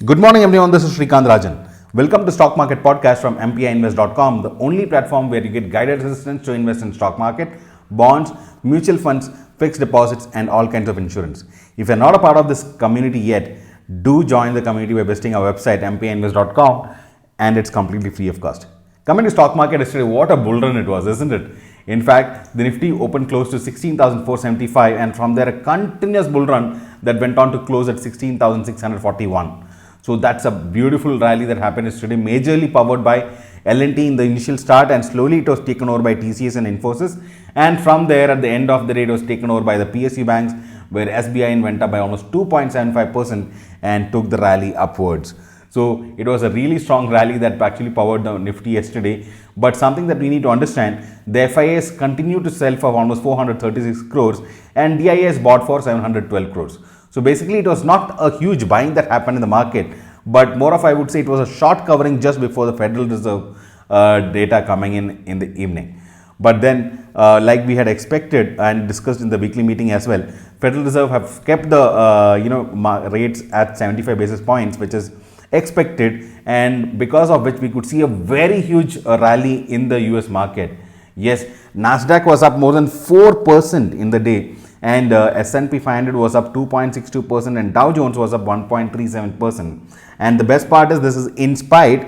Good morning, everyone. This is Srikant Rajan. Welcome to Stock Market Podcast from MPIinvest.com, the only platform where you get guided assistance to invest in stock market, bonds, mutual funds, fixed deposits, and all kinds of insurance. If you're not a part of this community yet, do join the community by visiting our website MPIinvest.com, and it's completely free of cost. Coming to stock market yesterday, what a bull run it was, isn't it? In fact, the Nifty opened close to 16,475, and from there a continuous bull run that went on to close at 16,641. So that's a beautiful rally that happened yesterday, majorly powered by L&T in the initial start, and slowly it was taken over by TCS and Infosys. And from there, at the end of the day, it was taken over by the PSU banks, where SBI went up by almost 2.75% and took the rally upwards. So it was a really strong rally that actually powered the Nifty yesterday. But something that we need to understand, the FIAs continue to sell for almost 436 crores and DIAs bought for 712 crores. So basically it was not a huge buying that happened in the market, but more of, I would say, it was a short covering just before the Federal Reserve data coming in the evening. But then, like we had expected and discussed in the weekly meeting as well, Federal Reserve have kept the rates at 75 basis points, which is expected, and because of which we could see a very huge rally in the US market. Yes, Nasdaq was up more than 4% in the day, and S&P 500 was up 2.62% and Dow Jones was up 1.37%. And the best part is, this is in spite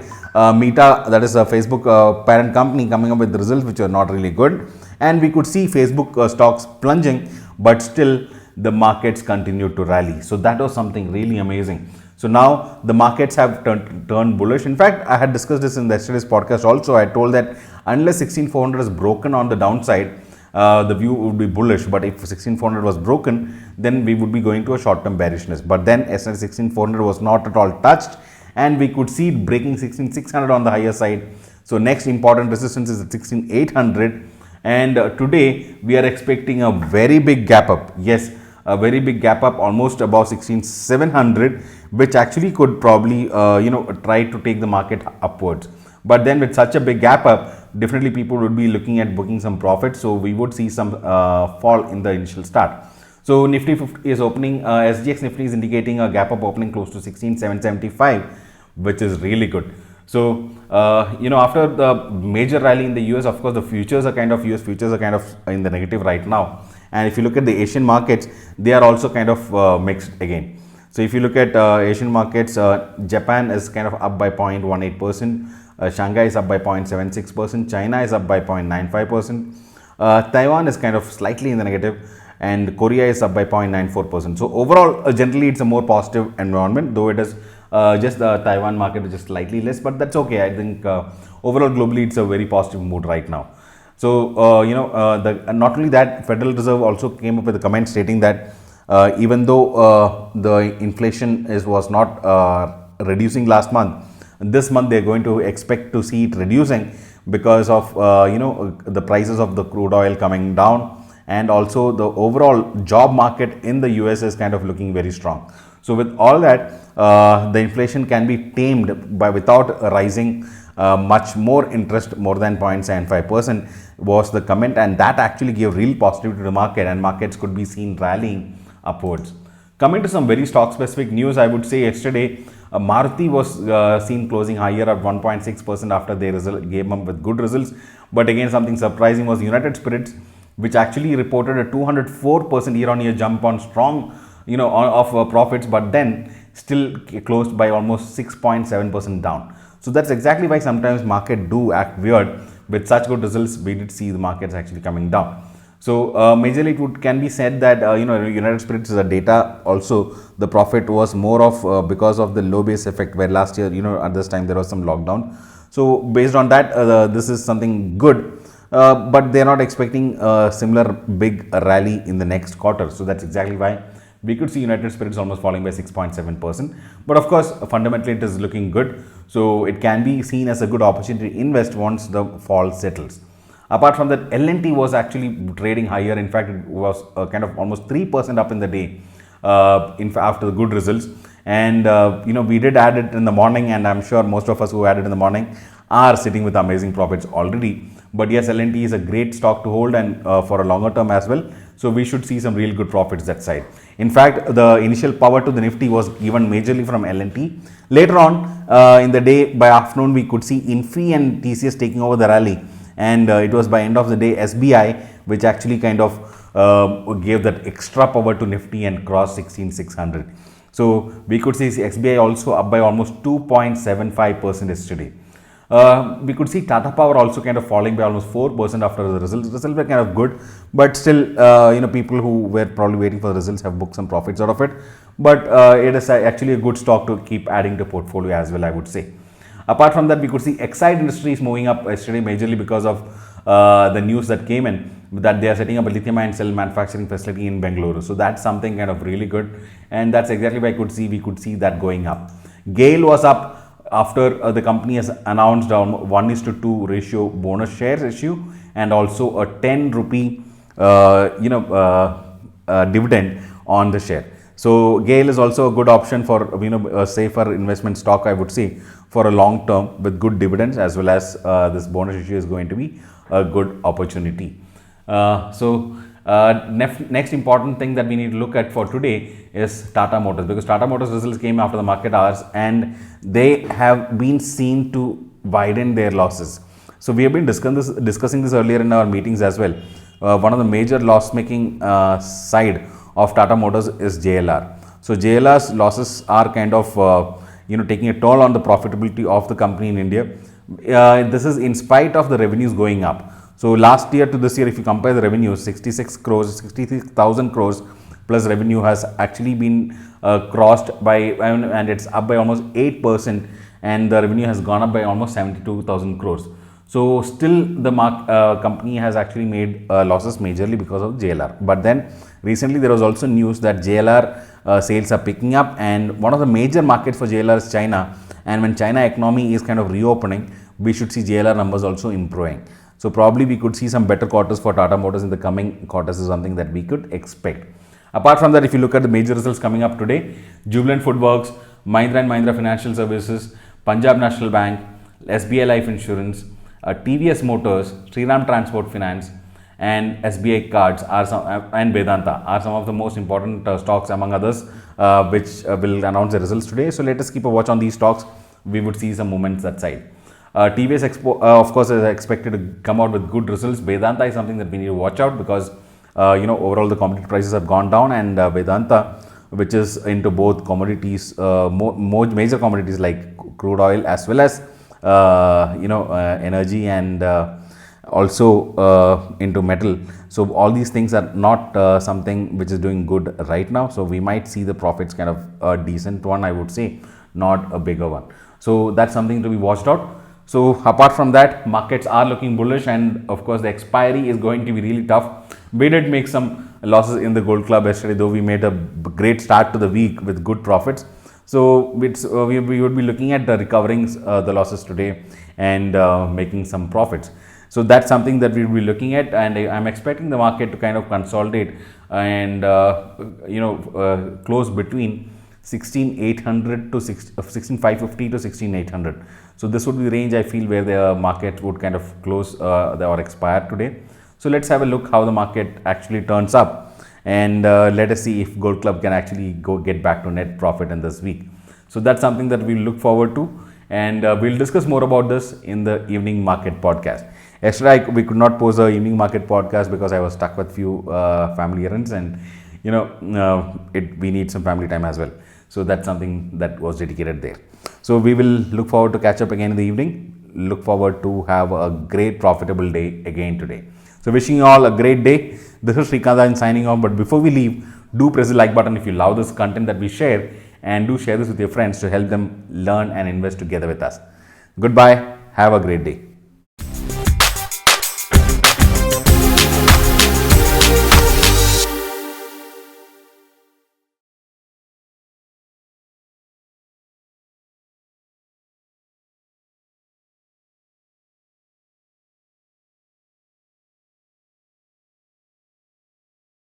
Meta, that is a Facebook parent company, coming up with results which are not really good, and we could see Facebook stocks plunging, but still the markets continued to rally. So that was something really amazing. So now the markets have turned bullish. In fact, I had discussed this in yesterday's podcast also. I told that unless 16400 is broken on the downside, the view would be bullish. But if 16400 was broken, then we would be going to a short-term bearishness. But then S&P 16400 was not at all touched, and we could see it breaking 16600 on the higher side. So next important resistance is at 16800, and today we are expecting a very big gap up. Yes, a very big gap up, almost above 16700, which actually could probably try to take the market upwards. But then with such a big gap up, definitely people would be looking at booking some profit, so we would see some fall in the initial start. So Nifty 50 is opening, SGX Nifty is indicating a gap up opening close to 16775, which is really good. So after the major rally in the US, of course the futures are kind of in the negative right now. And if you look at the Asian markets, they are also kind of mixed again. So if you look at Asian markets, Japan is kind of up by 0.18%, Shanghai is up by 0.76%, China is up by 0.95%, Taiwan is kind of slightly in the negative, and Korea is up by 0.94%. So overall, generally it's a more positive environment, though it is just the Taiwan market is just slightly less, but that's okay. I think overall globally it's a very positive mood right now. So not only that, Federal Reserve also came up with a comment stating that even though the inflation was not reducing last month, this month they're going to expect to see it reducing because of the prices of the crude oil coming down, and also the overall job market in the US is kind of looking very strong. So with all that, the inflation can be tamed by without rising much more interest, more than 0.75% was the comment, and that actually gave real positivity to the market, and markets could be seen rallying upwards. Coming to some very stock specific news, I would say yesterday Maruti was seen closing higher at 1.6% after they came up with good results. But again, something surprising was United Spirits, which actually reported a 204% year-on-year jump on strong of profits, but then still closed by almost 6.7% down. So that's exactly why sometimes market do act weird. With such good results, we did see the markets actually coming down. So majorly it can be said that United Spirits is a data. Also, the profit was more of because of the low base effect, where last year at this time there was some lockdown. So based on that, this is something good. But they are not expecting a similar big rally in the next quarter. So that's exactly why we could see United Spirits almost falling by 6.7%. But of course, fundamentally it is looking good. So it can be seen as a good opportunity to invest once the fall settles. Apart from that, L&T was actually trading higher. In fact, it was kind of almost 3% up in the day after the good results. And we did add it in the morning, and I'm sure most of us who added in the morning are sitting with amazing profits already. But yes, L&T is a great stock to hold, and for a longer term as well. So we should see some real good profits that side. In fact, the initial power to the Nifty was given majorly from L&T. Later on in the day, by afternoon, we could see Infy and TCS taking over the rally, and it was by end of the day SBI which actually kind of gave that extra power to Nifty and crossed 16,600. So we could see SBI also up by almost 2.75% yesterday. We could see Tata Power also kind of falling by almost 4% after the results. The results were kind of good, but still, people who were probably waiting for the results have booked some profits out of it. But it is actually a good stock to keep adding to portfolio as well, I would say. Apart from that, we could see Exide Industries moving up yesterday majorly because of the news that came in that they are setting up a lithium-ion cell manufacturing facility in Bengaluru. So that's something kind of really good, and that's exactly why we could see that going up. GAIL was up after the company has announced 1:2 ratio bonus shares issue and also a 10 rupee dividend on the share. So GAIL is also a good option for a safer investment stock, I would say, for a long term with good dividends, as well as this bonus issue is going to be a good opportunity. Next important thing that we need to look at for today is Tata Motors, because Tata Motors results came after the market hours and they have been seen to widen their losses. So we have been discussing this earlier in our meetings as well. One of the major loss making side of Tata Motors is JLR. So JLR's losses are kind of taking a toll on the profitability of the company in India. This is in spite of the revenues going up. So last year to this year, if you compare the revenue, 66,000 crores plus revenue has actually been crossed by, and it's up by almost 8%, and the revenue has gone up by almost 72,000 crores. So still the company has actually made losses majorly because of JLR. But then recently there was also news that JLR sales are picking up, and one of the major markets for JLR is China. And when China economy is kind of reopening, we should see JLR numbers also improving. So probably we could see some better quarters for Tata Motors in the coming quarters is something that we could expect. Apart from that, if you look at the major results coming up today, Jubilant Foodworks, Mahindra & Mahindra Financial Services, Punjab National Bank, SBI Life Insurance, TVS Motors, Shriram Transport Finance, and SBI Cards and Vedanta are some of the most important stocks among others which will announce the results today. So let us keep a watch on these stocks. We would see some movements that side. TVS of course is expected to come out with good results. Vedanta is something that we need to watch out because overall the commodity prices have gone down, and Vedanta, which is into both commodities, major commodities like crude oil as well as energy and also into metal. So all these things are not something which is doing good right now. So we might see the profits kind of a decent one, I would say, not a bigger one. So that's something to be watched out. So apart from that, markets are looking bullish, and of course the expiry is going to be really tough. We did make some losses in the Gold Club yesterday, though we made a great start to the week with good profits. So we would be looking at recovering the losses today and making some profits. So that's something that we will be looking at, and I'm expecting the market to kind of consolidate and close between 16,800 to 16,550 to 16,800. So this would be the range I feel where the market would kind of close or expire today. So let's have a look how the market actually turns up, and let us see if Gold Club can actually get back to net profit in this week. So that's something that we'll look forward to, and we'll discuss more about this in the evening market podcast. Yesterday we could not post a evening market podcast because I was stuck with few family errands, and we need some family time as well. So that's something that was dedicated there. So we will look forward to catch up again in the evening. Look forward to have a great profitable day again today. So wishing you all a great day. This is Srikant signing off. But before we leave, do press the like button if you love this content that we share, and do share this with your friends to help them learn and invest together with us. Goodbye. Have a great day.